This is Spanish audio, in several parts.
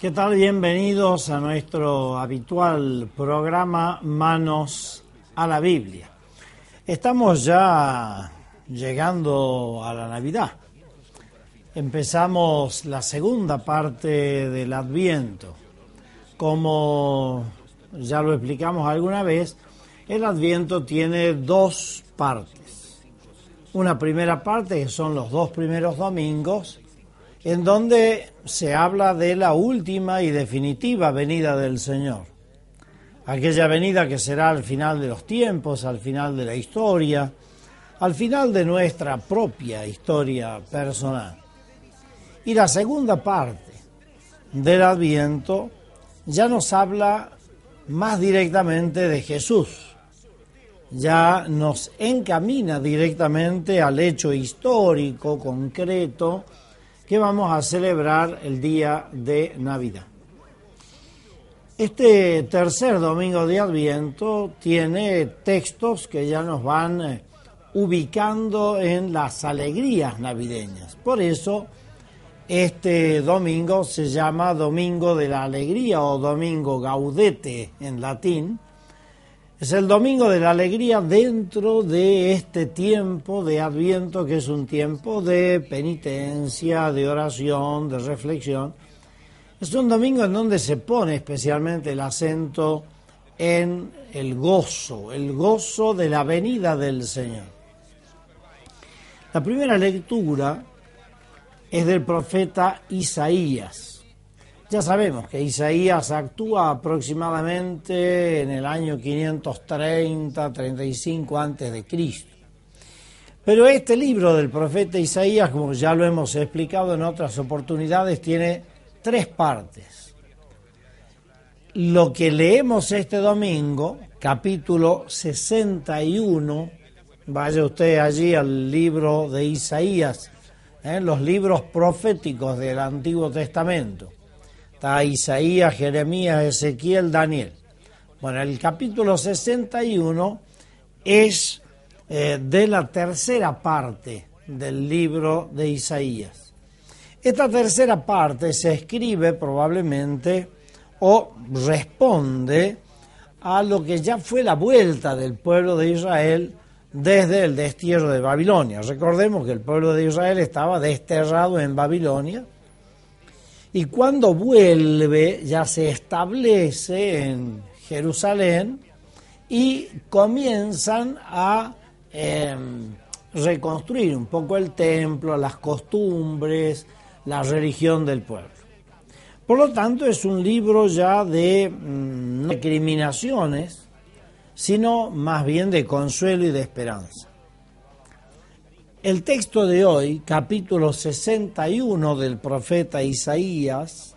¿Qué tal? Bienvenidos a nuestro habitual programa Manos a la Biblia. Estamos ya llegando a la Navidad. Empezamos la segunda parte del Adviento. Como ya lo explicamos alguna vez, el Adviento tiene dos partes. Una primera parte, que son los dos primeros domingos, en donde se habla de la última y definitiva venida del Señor. Aquella venida que será al final de los tiempos, al final de la historia, al final de nuestra propia historia personal. Y la segunda parte del Adviento ya nos habla más directamente de Jesús. Ya nos encamina directamente al hecho histórico, concreto, que vamos a celebrar el día de Navidad. Este tercer domingo de Adviento tiene textos que ya nos van ubicando en las alegrías navideñas. Por eso este domingo se llama Domingo de la Alegría o Domingo Gaudete en latín. Es el Domingo de la Alegría dentro de este tiempo de Adviento, que es un tiempo de penitencia, de oración, de reflexión. Es un domingo en donde se pone especialmente el acento en el gozo de la venida del Señor. La primera lectura es del profeta Isaías. Ya sabemos que Isaías actúa aproximadamente en el año 530-35 antes de Cristo. Pero este libro del profeta Isaías, como ya lo hemos explicado en otras oportunidades, tiene tres partes. Lo que leemos este domingo, capítulo 61, vaya usted allí al libro de Isaías, los libros proféticos del Antiguo Testamento. Está Isaías, Jeremías, Ezequiel, Daniel. Bueno, el capítulo 61 es de la tercera parte del libro de Isaías. Esta tercera parte se escribe probablemente o responde a lo que ya fue la vuelta del pueblo de Israel desde el destierro de Babilonia. Recordemos que el pueblo de Israel estaba desterrado en Babilonia. Y cuando vuelve, ya se establece en Jerusalén y comienzan a reconstruir un poco el templo, las costumbres, la religión del pueblo. Por lo tanto, es un libro ya de no recriminaciones, sino más bien de consuelo y de esperanza. El texto de hoy, capítulo 61 del profeta Isaías,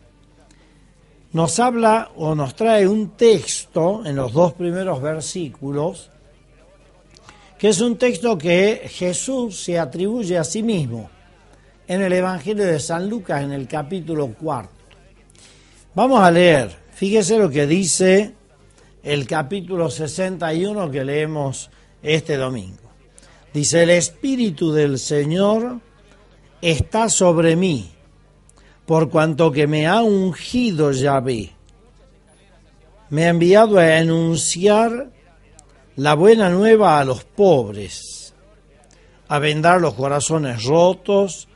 nos habla o nos trae un texto en los dos primeros versículos, que es un texto que Jesús se atribuye a sí mismo en el Evangelio de San Lucas, en el capítulo 4. Vamos a leer, fíjese lo que dice el capítulo 61 que leemos este domingo. Dice: el Espíritu del Señor está sobre mí, por cuanto que me ha ungido Yahvé. Me ha enviado a anunciar la buena nueva a los pobres, a vendar los corazones rotos,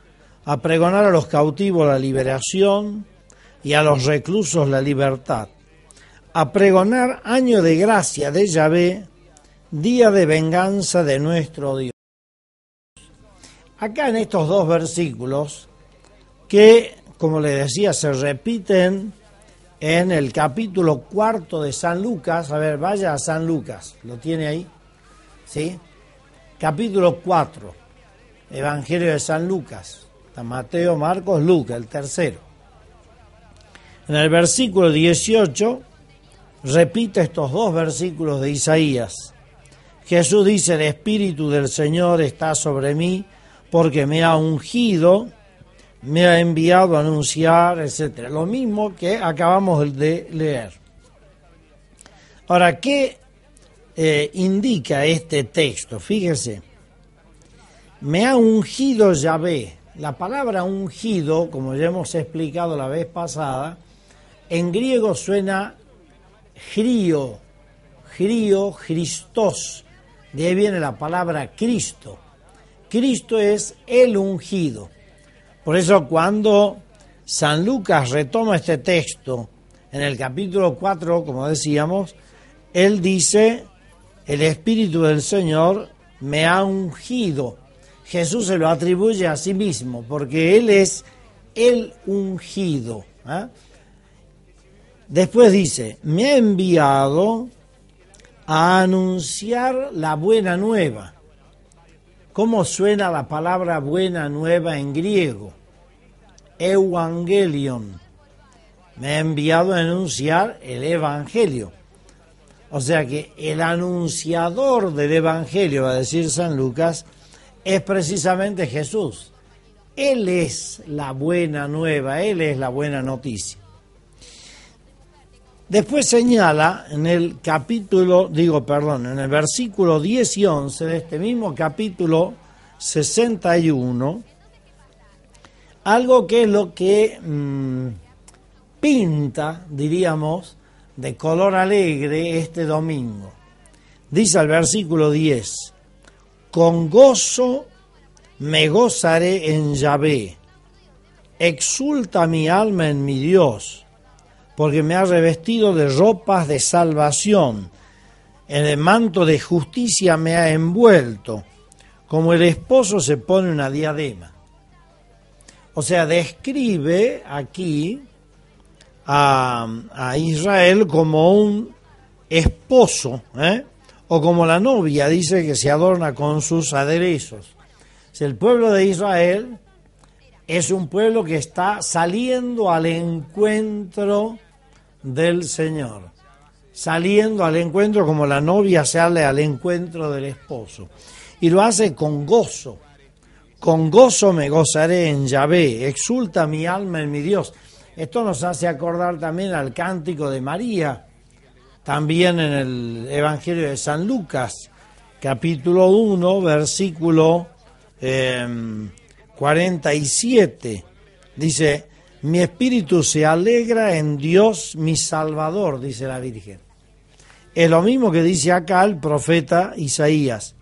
a pregonar a los cautivos la liberación y a los reclusos la libertad, a pregonar año de gracia de Yahvé, día de venganza de nuestro Dios. Acá en estos dos versículos, que, como le decía, se repiten en el capítulo 4 de San Lucas. A ver, vaya a San Lucas, ¿lo tiene ahí? ¿Sí? Capítulo 4, Evangelio de San Lucas. Está Mateo, Marcos, Lucas, el tercero. En el versículo 18, repite estos dos versículos de Isaías. Jesús dice: el Espíritu del Señor está sobre mí, porque me ha ungido, me ha enviado a anunciar, etc. Lo mismo que acabamos de leer. Ahora, ¿qué indica este texto? Fíjese, me ha ungido Yahvé. La palabra ungido, como ya hemos explicado la vez pasada, En griego suena Crio, Christos, de ahí viene la palabra Cristo. Cristo es el ungido. Por eso cuando San Lucas retoma este texto en el capítulo 4, como decíamos, él dice, el Espíritu del Señor me ha ungido. Jesús se lo atribuye a sí mismo, porque Él es el ungido. Después dice, me ha enviado a anunciar la buena nueva. ¿Cómo suena la palabra buena nueva en griego? Evangelion. Me ha enviado a anunciar el Evangelio. O sea que el anunciador del Evangelio, va a decir San Lucas, es precisamente Jesús. Él es la buena nueva, Él es la buena noticia. Después señala en el en el versículo 10 y 11 de este mismo capítulo 61, algo que es lo que pinta, diríamos, de color alegre este domingo. Dice el versículo 10, con gozo me gozaré en Yahvé, exulta mi alma en mi Dios, porque me ha revestido de ropas de salvación, en el manto de justicia me ha envuelto, como el esposo se pone una diadema. O sea, describe aquí a Israel como un esposo, o como la novia, dice que se adorna con sus aderezos. Si el pueblo de Israel es un pueblo que está saliendo al encuentro del Señor, saliendo al encuentro como la novia sale al encuentro del esposo, y lo hace con gozo. Con gozo me gozaré en Yahvé, exulta mi alma en mi Dios. Esto nos hace acordar también al cántico de María, también en el Evangelio de San Lucas, capítulo 1, versículo 47. Dice, mi espíritu se alegra en Dios mi Salvador, dice la Virgen. Es lo mismo que dice acá el profeta Isaías,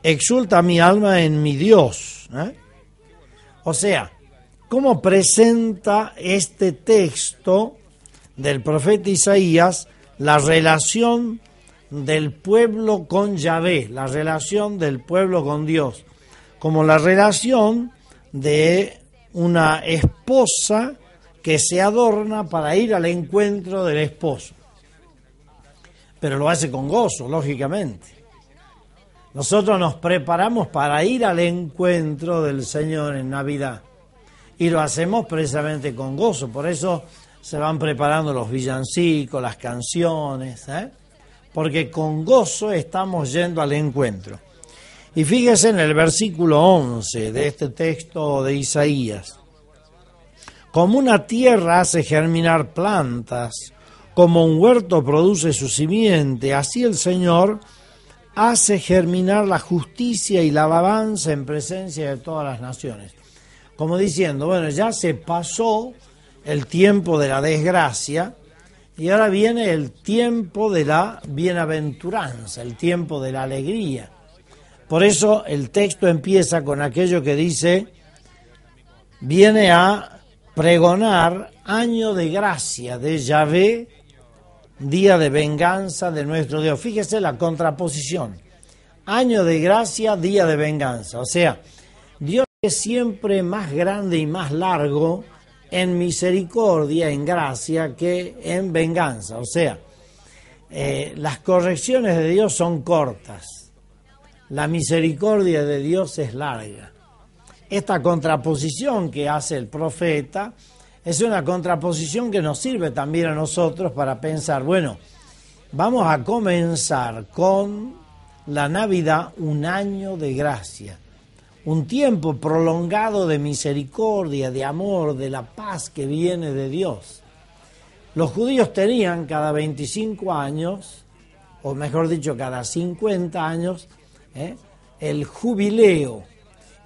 exulta mi alma en mi Dios. O sea, ¿cómo presenta este texto del profeta Isaías la relación del pueblo con Yahvé, la relación del pueblo con Dios? Como la relación de una esposa que se adorna para ir al encuentro del esposo. Pero lo hace con gozo, lógicamente. Nosotros nos preparamos para ir al encuentro del Señor en Navidad. Y lo hacemos precisamente con gozo. Por eso se van preparando los villancicos, las canciones, porque con gozo estamos yendo al encuentro. Y fíjese en el versículo 11 de este texto de Isaías. Como una tierra hace germinar plantas, como un huerto produce su simiente, así el Señor hace germinar la justicia y la alabanza en presencia de todas las naciones. Como diciendo, bueno, ya se pasó el tiempo de la desgracia y ahora viene el tiempo de la bienaventuranza, el tiempo de la alegría. Por eso el texto empieza con aquello que dice, viene a pregonar año de gracia de Yahvé, día de venganza de nuestro Dios. Fíjese la contraposición, año de gracia, día de venganza. O sea, Dios es siempre más grande y más largo en misericordia, en gracia, que en venganza. O sea, las correcciones de Dios son cortas. La misericordia de Dios es larga. Esta contraposición que hace el profeta es una contraposición que nos sirve también a nosotros para pensar, bueno, vamos a comenzar con la Navidad un año de gracia, un tiempo prolongado de misericordia, de amor, de la paz que viene de Dios. Los judíos tenían cada 25 años, o mejor dicho, cada 50 años, el jubileo.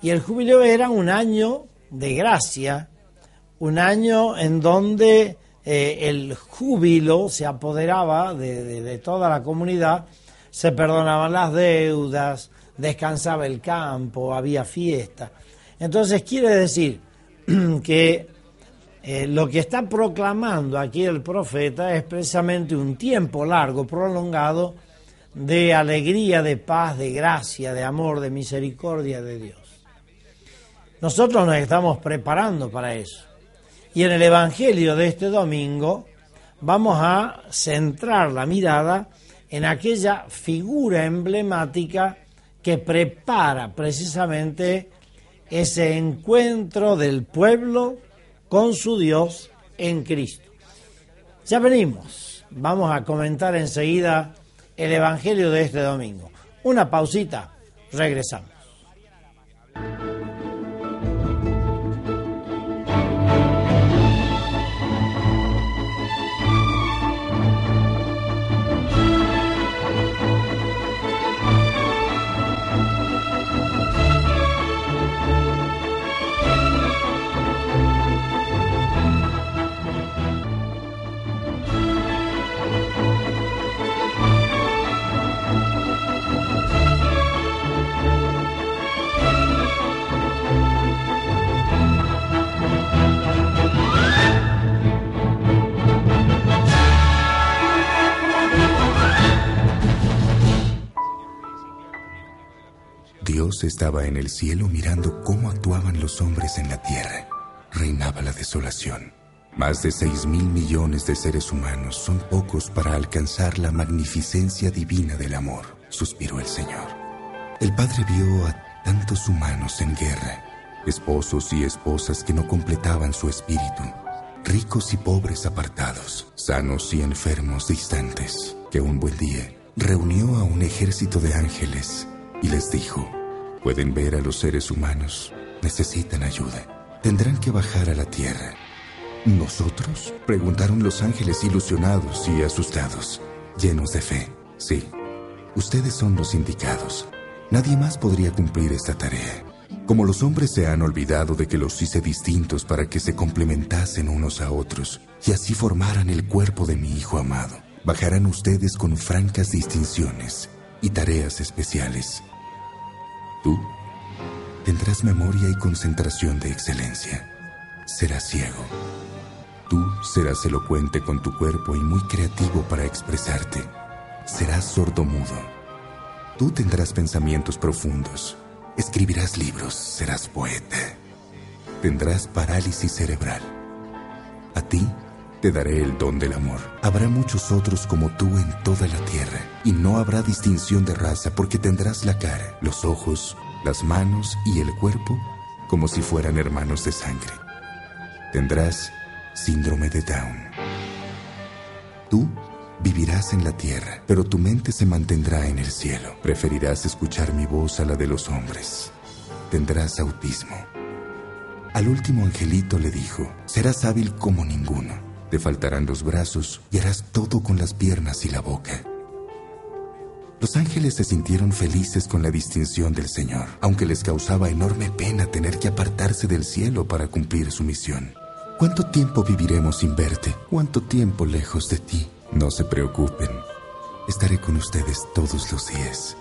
Y el jubileo era un año de gracia, un año en donde el júbilo se apoderaba de toda la comunidad, se perdonaban las deudas, descansaba el campo, había fiesta. Entonces quiere decir que lo que está proclamando aquí el profeta es precisamente un tiempo largo, prolongado, de alegría, de paz, de gracia, de amor, de misericordia de Dios. Nosotros nos estamos preparando para eso. Y en el Evangelio de este domingo vamos a centrar la mirada en aquella figura emblemática que prepara precisamente ese encuentro del pueblo con su Dios en Cristo. Ya venimos, vamos a comentar enseguida el Evangelio de este domingo. Una pausita, regresamos. Dios estaba en el cielo mirando cómo actuaban los hombres en la tierra. Reinaba la desolación. Más de 6.000 millones de seres humanos son pocos para alcanzar la magnificencia divina del amor, suspiró el Señor. El Padre vio a tantos humanos en guerra, esposos y esposas que no completaban su espíritu, ricos y pobres apartados, sanos y enfermos distantes, que un buen día reunió a un ejército de ángeles y les dijo: pueden ver a los seres humanos, necesitan ayuda, tendrán que bajar a la tierra. ¿Nosotros?, preguntaron los ángeles ilusionados y asustados, llenos de fe. Sí, ustedes son los indicados. Nadie más podría cumplir esta tarea. Como los hombres se han olvidado de que los hice distintos para que se complementasen unos a otros y así formaran el cuerpo de mi Hijo amado, bajarán ustedes con francas distinciones y tareas especiales. Tú tendrás memoria y concentración de excelencia. Serás ciego. Tú serás elocuente con tu cuerpo y muy creativo para expresarte. Serás sordomudo. Tú tendrás pensamientos profundos. Escribirás libros, serás poeta. Tendrás parálisis cerebral. A ti te daré el don del amor. Habrá muchos otros como tú en toda la tierra, y no habrá distinción de raza, porque tendrás la cara, los ojos, las manos y el cuerpo como si fueran hermanos de sangre. Tendrás síndrome de Down. Tú vivirás en la tierra, pero tu mente se mantendrá en el cielo. Preferirás escuchar mi voz a la de los hombres. Tendrás autismo. Al último angelito le dijo: serás hábil como ninguno. Te faltarán los brazos y harás todo con las piernas y la boca. Los ángeles se sintieron felices con la distinción del Señor, aunque les causaba enorme pena tener que apartarse del cielo para cumplir su misión. ¿Cuánto tiempo viviremos sin verte? ¿Cuánto tiempo lejos de ti? No se preocupen, estaré con ustedes todos los días.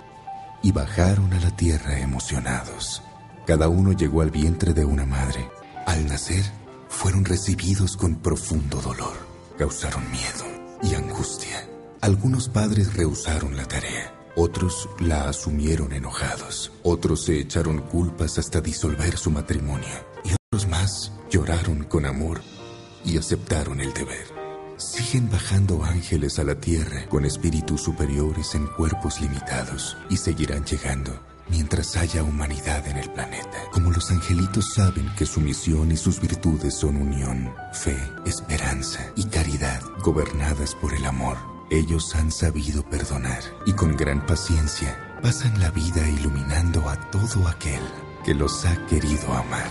Y bajaron a la tierra emocionados. Cada uno llegó al vientre de una madre. Al nacer, fueron recibidos con profundo dolor. Causaron miedo y angustia. Algunos padres rehusaron la tarea. Otros la asumieron enojados. Otros se echaron culpas hasta disolver su matrimonio. Y otros más lloraron con amor y aceptaron el deber. Siguen bajando ángeles a la tierra con espíritus superiores en cuerpos limitados, y seguirán llegando mientras haya humanidad en el planeta. Como los angelitos saben que su misión y sus virtudes son unión, fe, esperanza y caridad, gobernadas por el amor, ellos han sabido perdonar y con gran paciencia pasan la vida iluminando a todo aquel que los ha querido amar.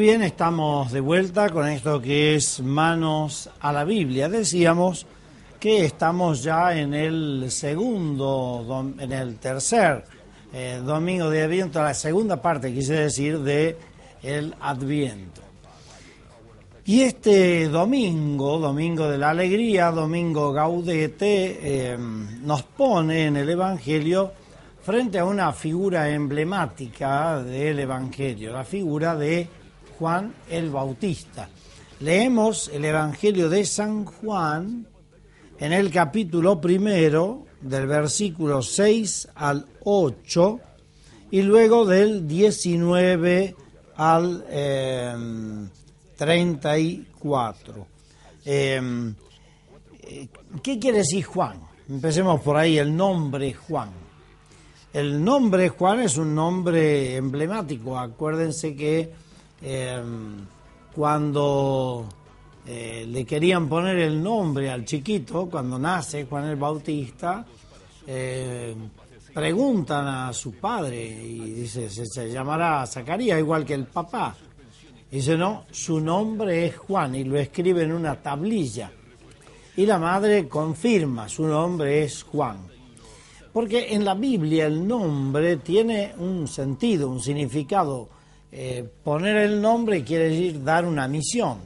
bien, estamos de vuelta con esto que es Manos a la Biblia. Decíamos que estamos ya en el tercer domingo de Adviento, la segunda parte, quise decir, de el Adviento. Y este domingo, domingo de la alegría, domingo Gaudete, nos pone en el Evangelio frente a una figura emblemática del Evangelio, la figura de Juan el Bautista. Leemos el Evangelio de San Juan en el capítulo 1, del versículo 6 al 8, y luego del 19 al 34. ¿Qué quiere decir Juan? Empecemos por ahí, el nombre Juan. El nombre Juan es un nombre emblemático. Acuérdense que cuando le querían poner el nombre al chiquito, cuando nace Juan el Bautista, preguntan a su padre y dice, se llamará Zacarías igual que el papá. Dice, no, su nombre es Juan, y lo escribe en una tablilla. Y la madre confirma, su nombre es Juan. Porque en la Biblia el nombre tiene un sentido, un significado. Poner el nombre quiere decir dar una misión.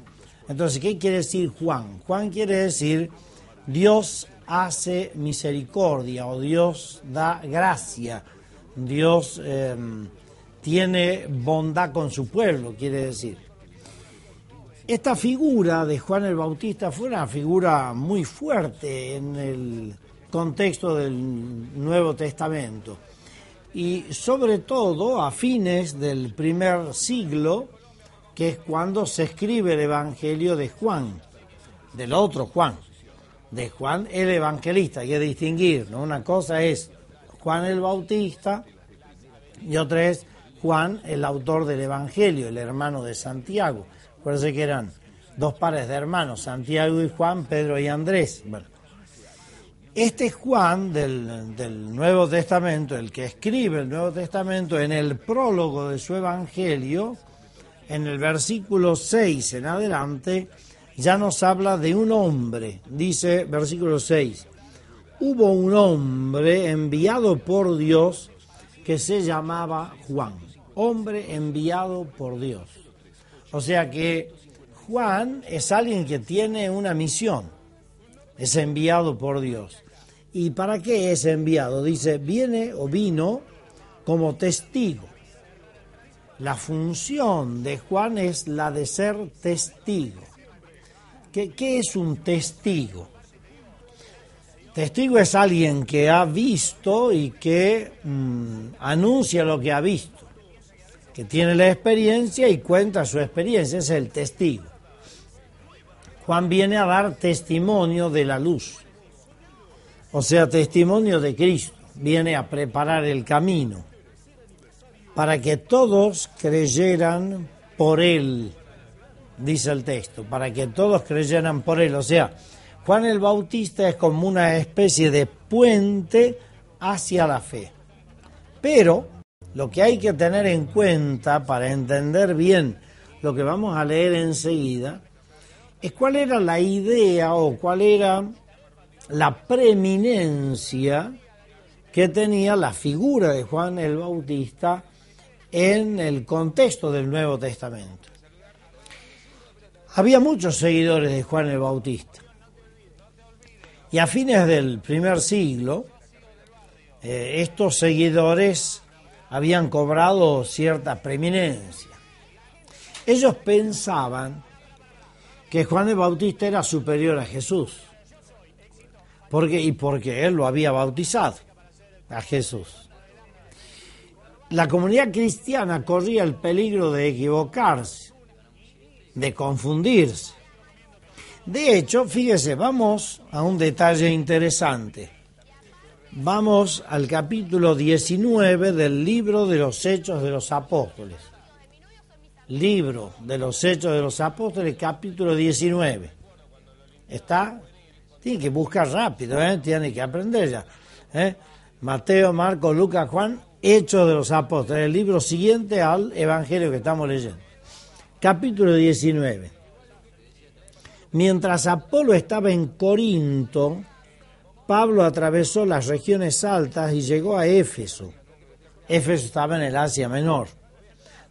Entonces, ¿qué quiere decir Juan? Juan quiere decir Dios hace misericordia, o Dios da gracia. Dios tiene bondad con su pueblo, quiere decir. Esta figura de Juan el Bautista fue una figura muy fuerte en el contexto del Nuevo Testamento, y sobre todo a fines del primer siglo, que es cuando se escribe el Evangelio de Juan, del otro Juan, de Juan el Evangelista. Hay que distinguir, ¿no? Una cosa es Juan el Bautista y otra es Juan, el autor del Evangelio, el hermano de Santiago. Acuérdense que eran dos pares de hermanos, Santiago y Juan, Pedro y Andrés. Bueno, este Juan del Nuevo Testamento, el que escribe el Nuevo Testamento, en el prólogo de su Evangelio, en el versículo 6 en adelante, ya nos habla de un hombre. Dice, versículo 6, hubo un hombre enviado por Dios que se llamaba Juan, hombre enviado por Dios. O sea que Juan es alguien que tiene una misión, es enviado por Dios. ¿Y para qué es enviado? Dice, viene o vino como testigo. La función de Juan es la de ser testigo. ¿Qué es un testigo? Testigo es alguien que ha visto y que anuncia lo que ha visto, que tiene la experiencia y cuenta su experiencia, es el testigo. Juan viene a dar testimonio de la luz, o sea, testimonio de Cristo, viene a preparar el camino para que todos creyeran por Él, dice el texto, para que todos creyeran por Él. O sea, Juan el Bautista es como una especie de puente hacia la fe. Pero lo que hay que tener en cuenta para entender bien lo que vamos a leer enseguida es cuál era la idea o cuál era la preeminencia que tenía la figura de Juan el Bautista en el contexto del Nuevo Testamento. Había muchos seguidores de Juan el Bautista, y a fines del primer siglo estos seguidores habían cobrado cierta preeminencia. Ellos pensaban que Juan el Bautista era superior a Jesús, porque él lo había bautizado a Jesús. La comunidad cristiana corría el peligro de equivocarse, de confundirse. De hecho, fíjese, vamos a un detalle interesante. Vamos al capítulo 19 del libro de los Hechos de los Apóstoles. Libro de los Hechos de los Apóstoles, capítulo 19. ¿Está? Tiene que buscar rápido, tiene que aprender ya. Mateo, Marcos, Lucas, Juan, Hechos de los Apóstoles, el libro siguiente al Evangelio que estamos leyendo. capítulo 19. Mientras Apolo estaba en Corinto, Pablo atravesó las regiones altas y llegó a Éfeso. Éfeso estaba en el Asia Menor,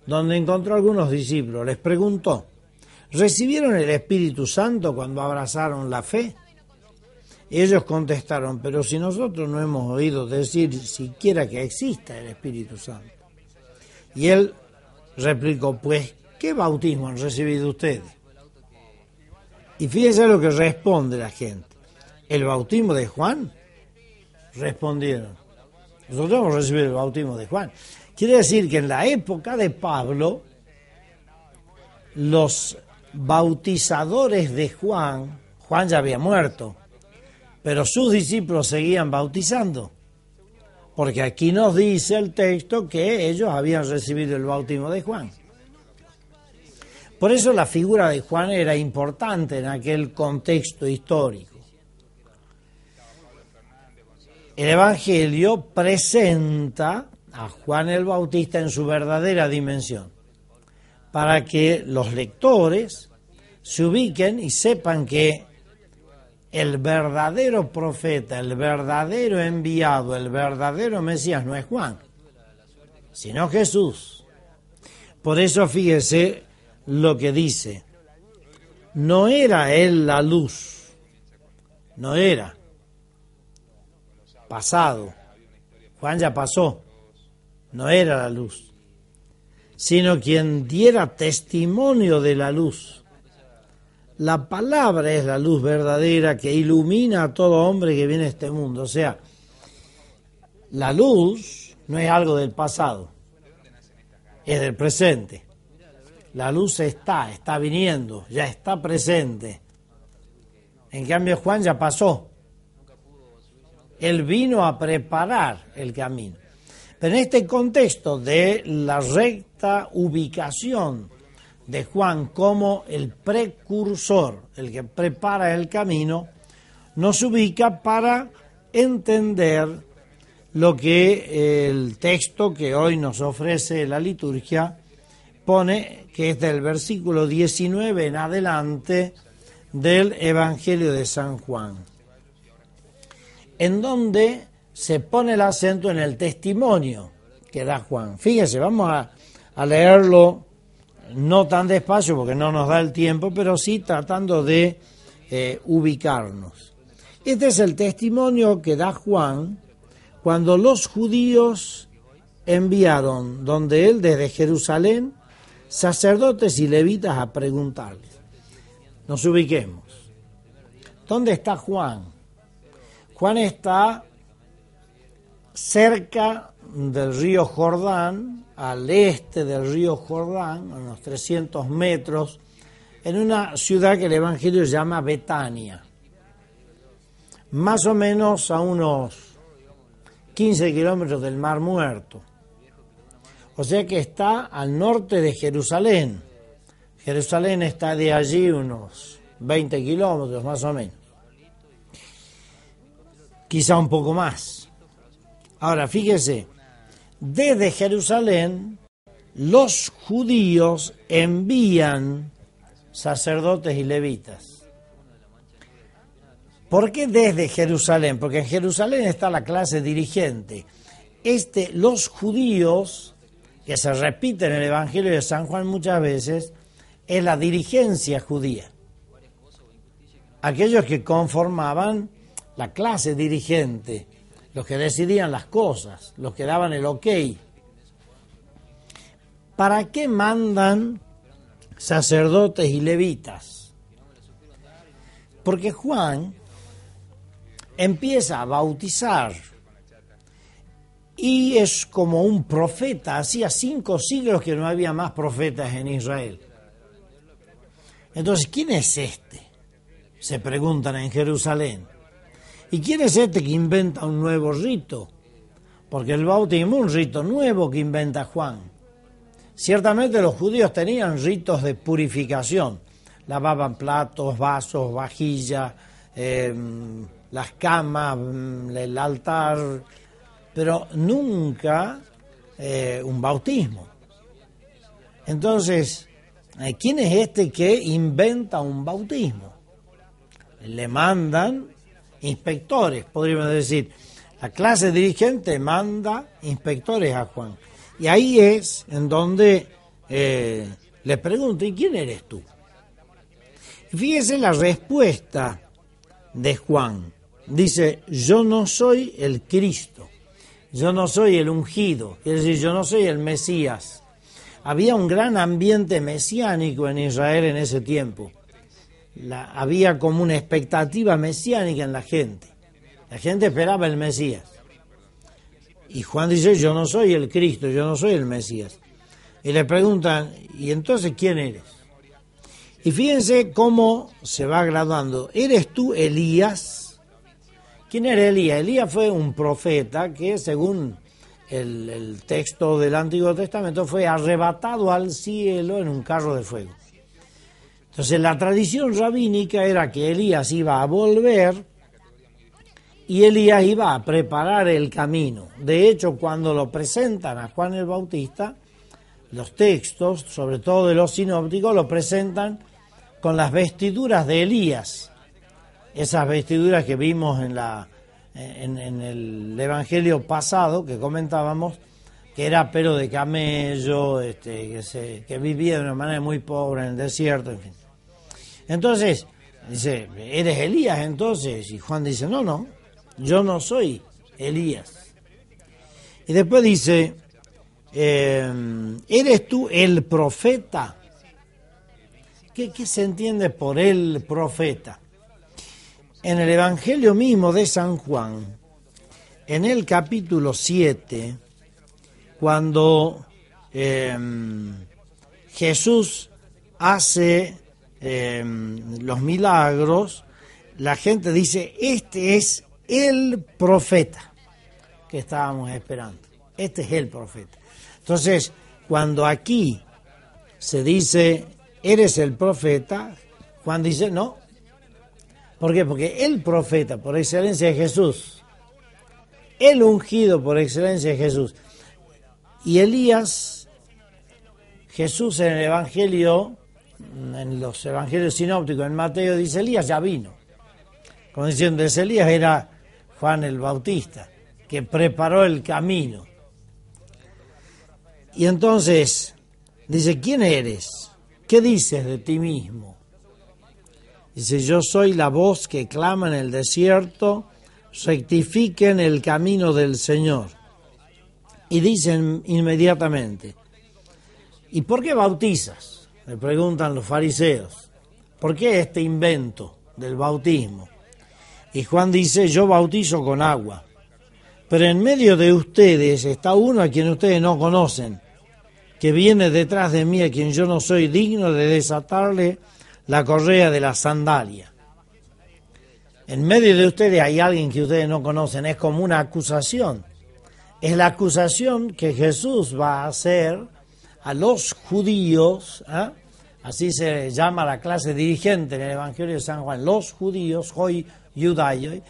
donde encontró algunos discípulos. Les preguntó, ¿recibieron el Espíritu Santo cuando abrazaron la fe? Ellos contestaron, pero si nosotros no hemos oído decir siquiera que exista el Espíritu Santo. Y él replicó, pues, ¿qué bautismo han recibido ustedes? Y fíjense lo que responde la gente. ¿El bautismo de Juan? Respondieron. Nosotros hemos recibido el bautismo de Juan. Quiere decir que en la época de Pablo, los bautizadores de Juan ya había muerto, pero sus discípulos seguían bautizando. Porque aquí nos dice el texto que ellos habían recibido el bautismo de Juan. Por eso la figura de Juan era importante en aquel contexto histórico. El Evangelio presenta a Juan el Bautista en su verdadera dimensión, para que los lectores se ubiquen y sepan que el verdadero profeta, el verdadero enviado, el verdadero Mesías no es Juan, sino Jesús. Por eso fíjese lo que dice, no era él la luz, no era, pasado, Juan ya pasó, no era la luz, sino quien diera testimonio de la luz. La palabra es la luz verdadera que ilumina a todo hombre que viene a este mundo. O sea, la luz no es algo del pasado, es del presente. La luz está viniendo, ya está presente. En cambio, Juan ya pasó. Él vino a preparar el camino. Pero en este contexto de la recta ubicación de Juan como el precursor, el que prepara el camino, nos ubica para entender lo que el texto que hoy nos ofrece la liturgia pone, que es del versículo 19 en adelante del Evangelio de San Juan, en donde se pone el acento en el testimonio que da Juan. Fíjese, vamos a leerlo no tan despacio porque no nos da el tiempo, pero sí tratando de ubicarnos. Este es el testimonio que da Juan cuando los judíos enviaron donde él desde Jerusalén sacerdotes y levitas a preguntarles. Nos ubiquemos. ¿Dónde está Juan? Juan está cerca del río Jordán, al este del río Jordán, a unos 300 metros, en una ciudad que el Evangelio llama Betania, más o menos a unos 15 kilómetros del Mar Muerto. O sea que está al norte de Jerusalén. Jerusalén está de allí unos 20 kilómetros más o menos, quizá un poco más. Ahora, fíjese, desde Jerusalén los judíos envían sacerdotes y levitas. ¿Por qué desde Jerusalén? Porque en Jerusalén está la clase dirigente. Los judíos, que se repite en el Evangelio de San Juan muchas veces, es la dirigencia judía. Aquellos que conformaban la clase dirigente, los que decidían las cosas, los que daban el ok. ¿Para qué mandan sacerdotes y levitas? Porque Juan empieza a bautizar y es como un profeta. Hacía 5 siglos que no había más profetas en Israel. Entonces, ¿quién es este? Se preguntan en Jerusalén. ¿Y quién es este que inventa un nuevo rito? Porque el bautismo es un rito nuevo que inventa Juan. Ciertamente los judíos tenían ritos de purificación. Lavaban platos, vasos, vajilla, las camas, el altar, pero nunca un bautismo. Entonces, ¿quién es este que inventa un bautismo? Le mandan inspectores, podríamos decir. La clase dirigente manda inspectores a Juan. Y ahí es en donde le preguntan, ¿y quién eres tú? Y fíjese la respuesta de Juan. Dice, yo no soy el Cristo, yo no soy el ungido, es decir, yo no soy el Mesías. Había un gran ambiente mesiánico en Israel en ese tiempo. Había como una expectativa mesiánica en la gente. La gente esperaba el Mesías. Y Juan dice, yo no soy el Cristo, yo no soy el Mesías. Y le preguntan, ¿y entonces quién eres? Y fíjense cómo se va graduando. ¿Eres tú Elías? ¿Quién era Elías? Elías fue un profeta que, según el texto del Antiguo Testamento, fue arrebatado al cielo en un carro de fuego. Entonces la tradición rabínica era que Elías iba a volver y Elías iba a preparar el camino. De hecho, cuando lo presentan a Juan el Bautista, los textos, sobre todo de los sinópticos, lo presentan con las vestiduras de Elías. Esas vestiduras que vimos en el Evangelio pasado, que comentábamos, que era pelo de camello, que vivía de una manera muy pobre en el desierto, en fin. Entonces, dice, ¿eres Elías entonces? Y Juan dice, no, yo no soy Elías. Y después dice, ¿eres tú el profeta? ¿Qué se entiende por el profeta? En el Evangelio mismo de San Juan, en el capítulo 7, cuando Jesús hace los milagros, la gente dice, este es el profeta que estábamos esperando. Este es el profeta. Entonces, cuando aquí se dice, eres el profeta, Juan dice, no. ¿Por qué? Porque el profeta por excelencia es Jesús. El ungido por excelencia es Jesús. Y Elías, Jesús en el Evangelio, en los Evangelios sinópticos, en Mateo dice, Elías ya vino. Como diciendo, ese Elías era Juan el Bautista, que preparó el camino. Y entonces dice, ¿quién eres? ¿Qué dices de ti mismo? Dice, yo soy la voz que clama en el desierto, rectifiquen el camino del Señor. Y dicen inmediatamente, ¿y por qué bautizas? Le preguntan los fariseos, ¿por qué este invento del bautismo? Y Juan dice, yo bautizo con agua, pero en medio de ustedes está uno a quien ustedes no conocen, que viene detrás de mí, a quien yo no soy digno de desatarle la correa de la sandalia. En medio de ustedes hay alguien que ustedes no conocen, es como una acusación. Es la acusación que Jesús va a hacer a los judíos, así se llama la clase dirigente en el Evangelio de San Juan, los judíos, hoy judaioi,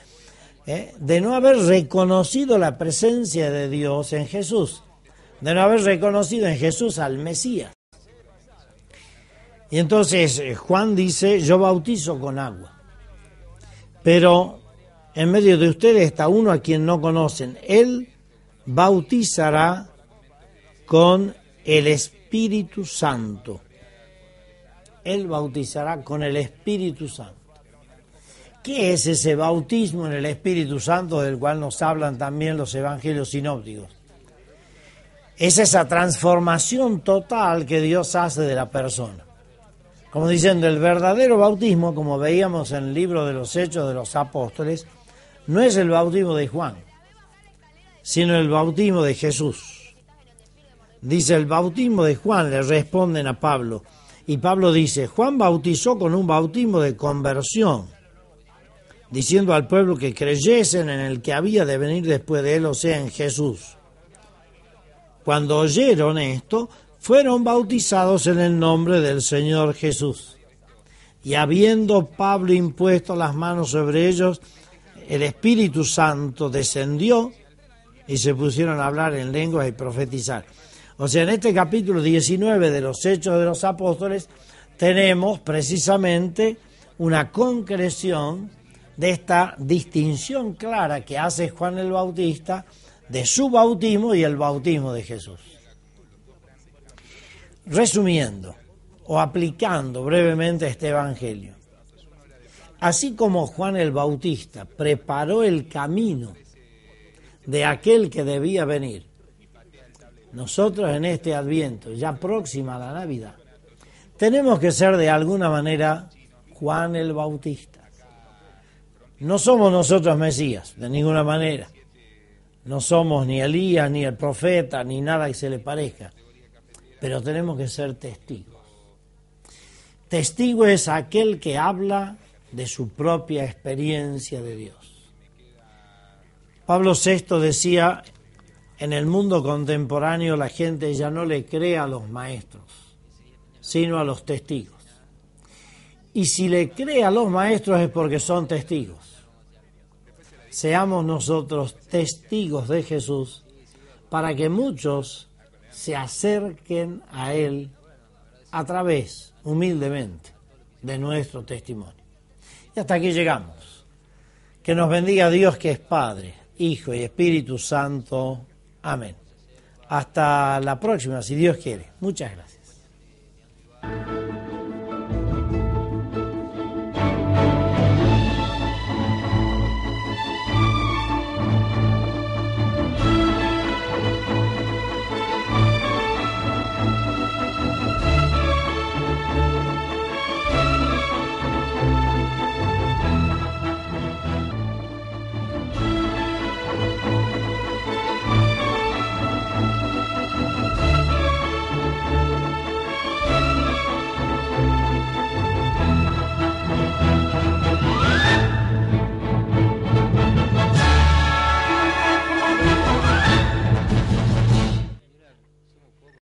de no haber reconocido la presencia de Dios en Jesús, de no haber reconocido en Jesús al Mesías. Y entonces Juan dice, yo bautizo con agua, pero en medio de ustedes está uno a quien no conocen. Él bautizará con el Espíritu Santo. Él bautizará con el Espíritu Santo. ¿Qué es ese bautismo en el Espíritu Santo del cual nos hablan también los evangelios sinópticos? Es esa transformación total que Dios hace de la persona. Como diciendo, el verdadero bautismo, como veíamos en el libro de los Hechos de los Apóstoles, no es el bautismo de Juan, sino el bautismo de Jesús. Dice, el bautismo de Juan, le responden a Pablo. Y Pablo dice, Juan bautizó con un bautismo de conversión, diciendo al pueblo que creyesen en el que había de venir después de él, o sea, en Jesús. Cuando oyeron esto, fueron bautizados en el nombre del Señor Jesús. Y habiendo Pablo impuesto las manos sobre ellos, el Espíritu Santo descendió y se pusieron a hablar en lenguas y profetizar. O sea, en este capítulo 19 de los Hechos de los Apóstoles tenemos precisamente una concreción de esta distinción clara que hace Juan el Bautista de su bautismo y el bautismo de Jesús. Resumiendo o aplicando brevemente este evangelio, así como Juan el Bautista preparó el camino de aquel que debía venir, nosotros en este Adviento, ya próxima a la Navidad, tenemos que ser de alguna manera Juan el Bautista. No somos nosotros Mesías, de ninguna manera. No somos ni Elías, ni el profeta, ni nada que se le parezca. Pero tenemos que ser testigos. Testigo es aquel que habla de su propia experiencia de Dios. Pablo VI decía, en el mundo contemporáneo la gente ya no le cree a los maestros, sino a los testigos. Y si le cree a los maestros es porque son testigos. Seamos nosotros testigos de Jesús para que muchos se acerquen a Él a través, humildemente, de nuestro testimonio. Y hasta aquí llegamos. Que nos bendiga Dios, que es Padre, Hijo y Espíritu Santo. Amén. Hasta la próxima, si Dios quiere. Muchas gracias.